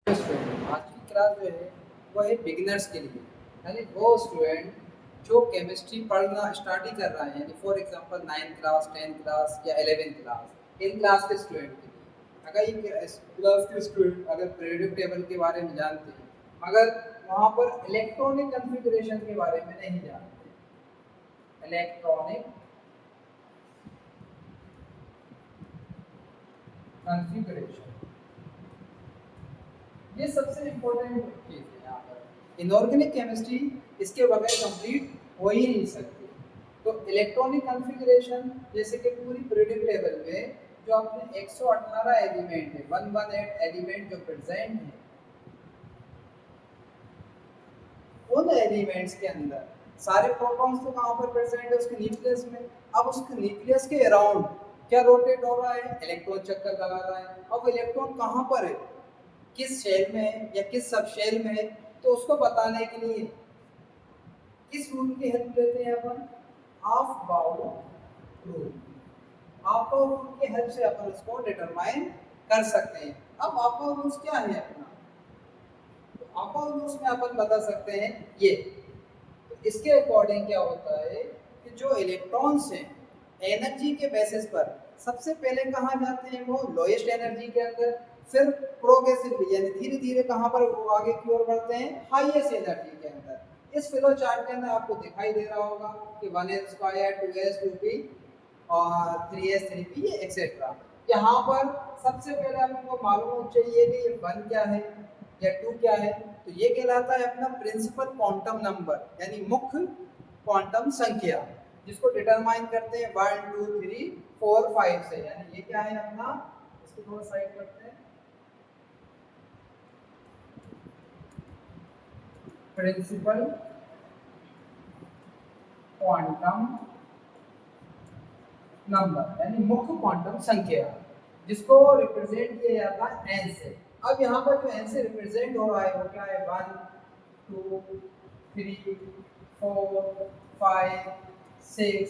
Student आज की class जो है वो है बिगिनर्स के लिए, यानी वो स्टूडेंट जो केमिस्ट्री पढ़ना स्टार्ट ही कर रहा है, यानी for example 9th class 10th class या 11th क्लास इन क्लास के स्टूडेंट के लिए। अगर ये क्लास के स्टूडेंट अगर पीरियोडिक टेबल के बारे में जानते हैं मगर वहाँ पर इलेक्ट्रॉनिक कन्फिग्रेशन के बारे में नहीं जानते, इलेक्ट्रॉनिक कन्फिग्रेशन ये सबसे इम्पोर्टेंट चीज़ है यहाँ पर। इनऑर्गेनिक केमिस्ट्री इसके बगैर कंप्लीट हो ही नहीं सकती। तो इलेक्ट्रॉनिक कॉन्फ़िगरेशन जैसे कि पूरी पीरियोडिक टेबल में जो अपने 118 एलिमेंट है, 118 एलिमेंट जो प्रेजेंट है, उन एलिमेंट्स के अंदर सारे प्रोटॉन्स तो कहाँ पर प्रेजेंट है? उसके न्यूक्लियस में। अब उसके न्यूक्लियस के अराउंड क्या रोटेट हो रहा है? इलेक्ट्रॉन चक्कर लगा रहा है। अब इलेक्ट्रॉन कहाँ पर है, किस शेल में है या किस सब शेल में है, तो उसको बताने के लिए किस रूल की हेल्प लेते हैं अपन? Half bowl rule. Half bowl rule की हेल्प से अपन उसको डिटरमाइन कर सकते हैं। अब हाफ बाउल रूल्स क्या है अपना? तो हाफ बाउल रूल्स में अपन बता सकते हैं ये। तो इसके अकॉर्डिंग क्या होता है कि जो इलेक्ट्रॉन्स हैं एनर्जी के बेसिस पर सबसे पहले कहाँ जाते हैं? वो लोएस्ट एनर्जी के अंदर, फिर प्रोग्रेसिवली यानी धीरे धीरे कहाँ पर वो आगे की ओर बढ़ते हैं? हाईएस्ट एनर्जी के अंदर। इस फ्लो चार्ट के अंदर आपको दिखाई दे रहा होगा कि 1s स्क्वायर 2s 2p और 3s 3p एक्सेट्रा। यहाँ पर सबसे पहले आपको मालूम होना चाहिए कि ये 1 क्या है या 2 क्या है। तो ये कहलाता है अपना प्रिंसिपल क्वांटम नंबर, यानी मुख्य क्वांटम संख्या, जिसको डिटरमाइन करते हैं 1 2 3 4 5 से। यानी ये क्या है अपना, इसको थोड़ा साइड करते हैं, प्रिंसिपल क्वांटम नंबर यानी मुख्य क्वांटम संख्या, जिसको रिप्रेजेंट किया जाता है n से। अब यहाँ पर जो n से रिप्रेजेंट हो रहा है वो क्या है? 1 2 3 4 5 6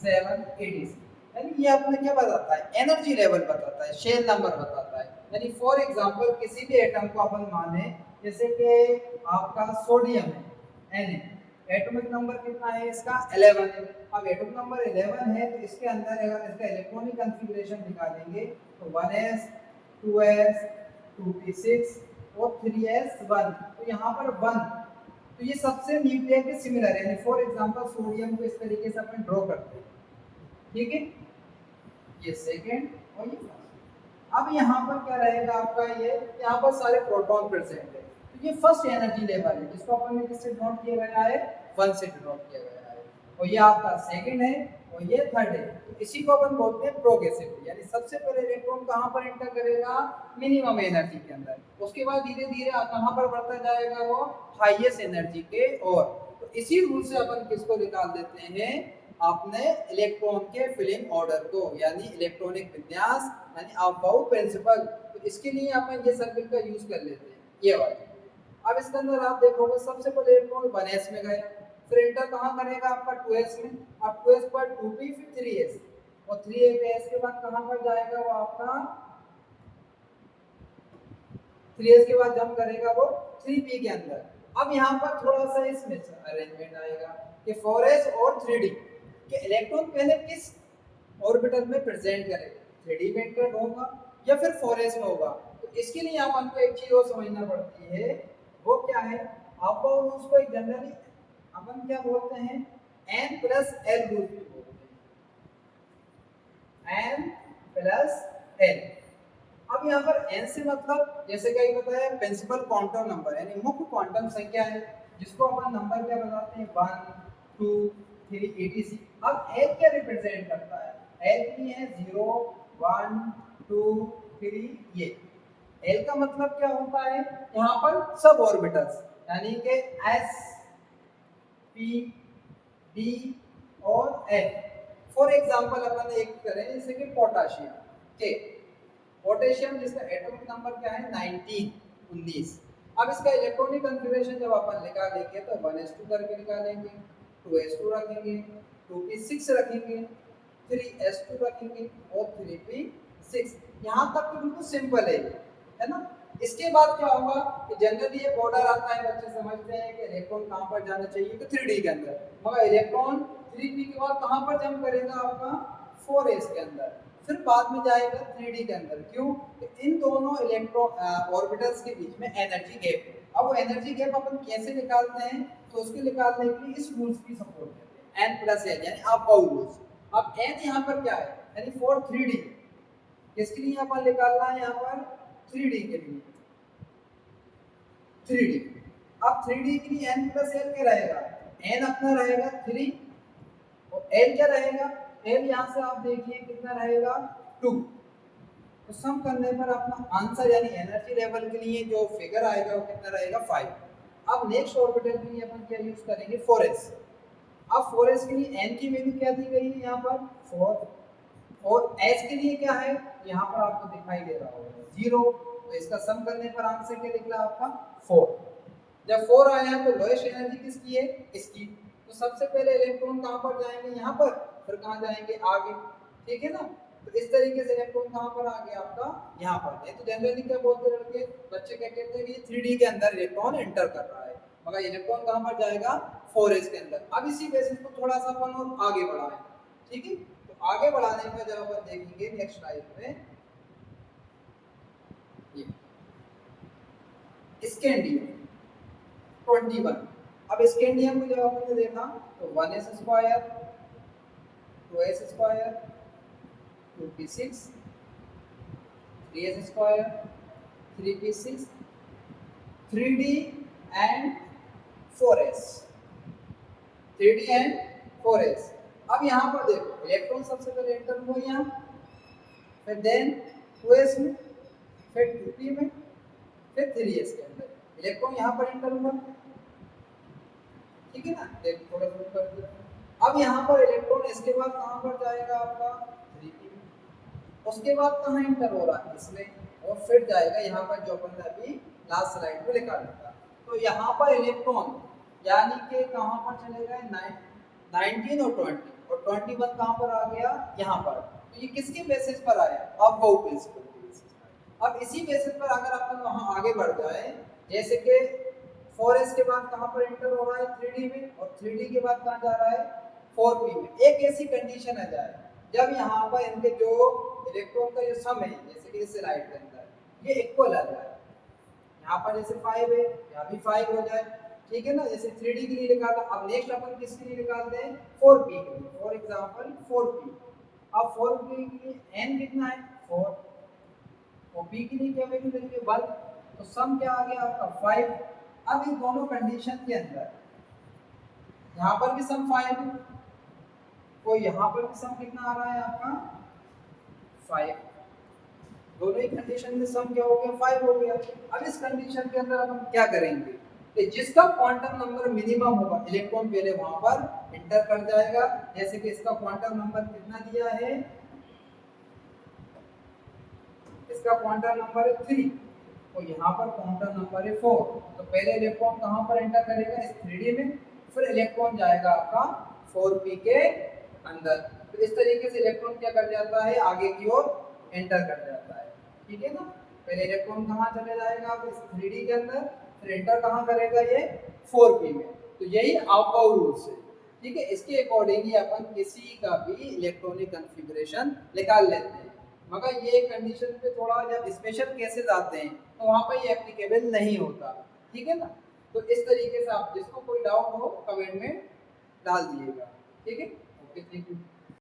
7 8, यानी ये आपने क्या बताता है? एनर्जी लेवल बताता है, शेल नंबर बताता है। यानी फॉर एग्जांपल किसी भी एटम को अपन माने जैसे कि आपका सोडियम है Na, एटॉमिक नंबर कितना है इसका? 11 है। अब एटॉमिक नंबर 11 है तो इसके अंदर अगर इसका इलेक्ट्रॉनिक कॉन्फ़िगरेशन निकालेंगे तो 1s 2s 2p6 और 3s1। तो यहाँ पर 1, तो ये सबसे न्यूक्लियर के सिमिलर है। यानी फॉर एग्जांपल सोडियम को इस तरीके से अपन ड्रॉ करते हैं, ठीक है, ये सेकंड और ये फर्स्ट। अब यहाँ पर क्या रहेगा आपका? ये यहाँ पर सारे प्रोटॉन प्रेजेंट है, तो ये फर्स्ट एनर्जी लेवल है जिसको अपन ने किससे डिनोट किया गया है? 1 से डिनोट किया गया है। और ये आपका सेकंड है और ये थर्ड है। तो इसी को अपन बोलते हैं प्रोग्रेसिव, यानी सबसे पहले इलेक्ट्रॉन कहाँ पर एंटर करेगा? मिनिमम एनर्जी के अंदर, उसके बाद धीरे धीरे कहाँ पर बढ़ता जाएगा? वो हाईएस्ट एनर्जी के ओर। तो इसी रूल से अपन किसको निकाल देते हैं? आपने इलेक्ट्रॉन के फिलिंग ऑर्डर को, यानी इलेक्ट्रॉनिक विन्यास, यानी अबाउट प्रिंसिपल। तो इसके लिए अपन ये सर्किल का यूज कर लेते हैं, ये वाला। अब इसके अंदर आप देखोगे सबसे पहले इलेक्ट्रॉन 1s में गया, फिर एंटर कहाँ करेगा आपका? 2s में। अब 2s पर 2p फिर 3s और 3s के बाद कहाँ पर जाएगा? वो आपका 3s के बाद जंप करेगा वो 3p के अंदर। अब यहाँ पर थोड़ा सा इसमें अरेंजमेंट आएगा कि 4s और 3d कि इलेक्ट्रॉन पहले किस ऑर्बिटल में प्रेजेंट करेगा, 3d में एंटर होगा या फिर 4s में होगा। तो इसके लिए आप हमको एक चीज और समझना पड़ती है, वो क्या है? आप उसको एक जनरली अपन क्या बोलते हैं? n प्लस l रूल बोलते हैं, n प्लस l। अब यहाँ पर n से मतलब जैसे कि बताया प्रिंसिपल क्वांटम नंबर, यानी मुख्य क्वांटम संख्या है, जिसको अपन नंबर क्या बताते हैं? 1 2 3 etc। अब l क्या रिप्रेजेंट करता है? l की है 0 1 2 3। ये l का मतलब क्या होता है? यहाँ पर सब ऑर्बिटल्स, यानी कि s p d और f। फॉर एग्जांपल अपन एक करें जैसे कि पोटाशियम के, पोटेशियम जिसका एटॉमिक नंबर क्या है? 19। अब इसका इलेक्ट्रॉनिक कॉन्फ़िगरेशन जब अपन निकालेंगे तो 1s2 करके निकालेंगे, 2s2 रखेंगे, 2p6 रखेंगे, 3s2 रखेंगे और 3p6। यहाँ तक तो बिल्कुल सिंपल है ना? इसके बाद क्या होगा कि जनरली ये बॉर्डर आता है, बच्चे समझते हैं कि इलेक्ट्रॉन कहाँ पर जाना चाहिए, तो 3D के अंदर, मगर इलेक्ट्रॉन 3p के बाद कहाँ पर जंप करेगा आपका 4s के अंदर, फिर बाद में जाएगा 3D के अंदर। क्यों? इन दोनों इलेक्ट्रॉन ऑर्बिटल्स के बीच में एनर्जी गैप है। अब वो एनर्जी गैप अपन कैसे निकालते हैं, तो उसके निकालने के लिए इस रूल्स की सपोर्ट करते हैं, n प्लस n यानी अबाउ रूल्स। अब n यहाँ पर क्या है, यानी फॉर 3D, किसके लिए अपन निकालना है यहाँ पर 3D के लिए, 3D। अब 3D के लिए n प्लस l क्या रहेगा, n अपना रहेगा 3 और l क्या रहेगा, l यहाँ से आप देखिए कितना रहेगा 2। तो सम करने पर अपना आंसर यानी एनर्जी लेवल के लिए जो फिगर आएगा वो कितना रहेगा 5। अब नेक्स्ट ऑर्बिटल के लिए अपन क्या यूज करेंगे 4s। अब 4s के लिए n की वैल्यू क्या दी गई है यहाँ पर 4 और s के लिए क्या है यहाँ पर आपको दिखाई दे रहा होगा 0। तो इसका सम करने पर आंसर क्या निकला आपका 4। जब 4 आया तो लोएस्ट एनर्जी किसकी है, इसकी। तो सबसे पहले इलेक्ट्रॉन कहाँ पर जाएंगे, यहाँ पर, फिर कहाँ जाएंगे आगे, ठीक है ना। तो इस तरीके से इलेक्ट्रॉन कहाँ पर आ गया आपका यहाँ पर। नहीं तो जनरली क्या बोलते लड़के बच्चे क्या कहते हैं कि 3D के अंदर इलेक्ट्रॉन एंटर कर रहा है, मगर इलेक्ट्रॉन कहाँ पर जाएगा 4s के अंदर। अब इसी बेसिस को थोड़ा सा अपन और आगे बढ़ाएं, ठीक है। तो आगे बढ़ाने में जब अपन देखेंगे नेक्स्ट स्लाइड में स्कैंडियम 21। अब स्कैंडियम को जब आपने देखा तो 1s square 2s square 2p6 3s square 3p6 3d and 4s 3d and 4s। अब यहाँ पर देखो इलेक्ट्रॉन सबसे पहले एंटर हुआ यहाँ, फिर देन 2s में, फिर 2p में, फिर 3s के अंदर इलेक्ट्रॉन यहाँ पर एंटर हुआ, ठीक है ना। देखो थोड़ा जूम कर दो। अब यहाँ पर इलेक्ट्रॉन इसके बाद कहाँ पर जाएगा आपका 3p में, उसके बाद कहाँ एंटर हो रहा है इसमें, और फिर जाएगा यहाँ पर जो अपन ने अभी लास्ट स्लाइड में लिखा था। तो यहाँ पर इलेक्ट्रॉन यानी कि कहाँ पर चले गए 19 और 20 और 21 कहाँ पर आ गया यहाँ पर। तो ये किसके बेसिस पर आया, अब वो प्रिंसिपल के बेसिस पर। अब इसी बेसिस पर अगर अपन वहाँ आगे बढ़ जाए, जैसे कि 4s के बाद कहाँ पर एंटर हो रहा है 3D में, और 3D के बाद कहाँ जा रहा है 4p में। एक ऐसी कंडीशन आ जाए जब यहाँ पर इनके जो इलेक्ट्रॉन का जो सम है, जैसे कि इस स्लाइड के अंदर ये इक्वल आ जाए, यहाँ पर जैसे 5 है यहाँ भी 5 हो जाए, ठीक है ना। जैसे 3D के लिए निकाला, अब नेक्स्ट अपन किसके लिए निकालते हैं 4p के लिए, फॉर एग्जांपल 4p। अब 4p के लिए n कितना है 4 और p के लिए क्या वैल्यू देंगे 1, तो सम क्या आ गया आपका 5। अब इन दोनों कंडीशन के अंदर यहाँ पर भी सम 5 है, तो यहाँ पर भी सम कितना आ रहा है आपका 5। दोनों ही कंडीशन में सम क्या हो गया 5 हो गया। अब इस कंडीशन के अंदर हम क्या करेंगे कि जिसका क्वांटम नंबर मिनिमम होगा इलेक्ट्रॉन पहले वहां पर एंटर कर जाएगा। जैसे कि इसका क्वांटम नंबर कितना दिया है, इसका क्वांटम नंबर है 3 और यहाँ पर क्वांटम नंबर है 4। तो पहले इलेक्ट्रॉन कहाँ पर एंटर करेगा इस 3D में, फिर इलेक्ट्रॉन जाएगा आपका 4p के अंदर। तो इस तरीके से इलेक्ट्रॉन क्या कर जाता है आगे की ओर एंटर कर जाता है, ठीक है ना। पहले इलेक्ट्रॉन कहाँ चले जाएगा इस 3D के अंदर, फिर एंटर कहाँ करेगा ये 4p में। तो यही आउटबाउंड रूल्स है, ठीक है। इसके अकॉर्डिंग ही अपन किसी का भी इलेक्ट्रॉनिक कॉन्फ़िगरेशन निकाल लेते हैं। मगर ये कंडीशन पे थोड़ा जब स्पेशल केसेस आते हैं तो वहाँ पर ये एप्लीकेबल नहीं होता, ठीक है ना। तो इस तरीके से आप जिसको कोई डाउट हो कमेंट में डाल दिएगा, ठीक है। Okay, thank you.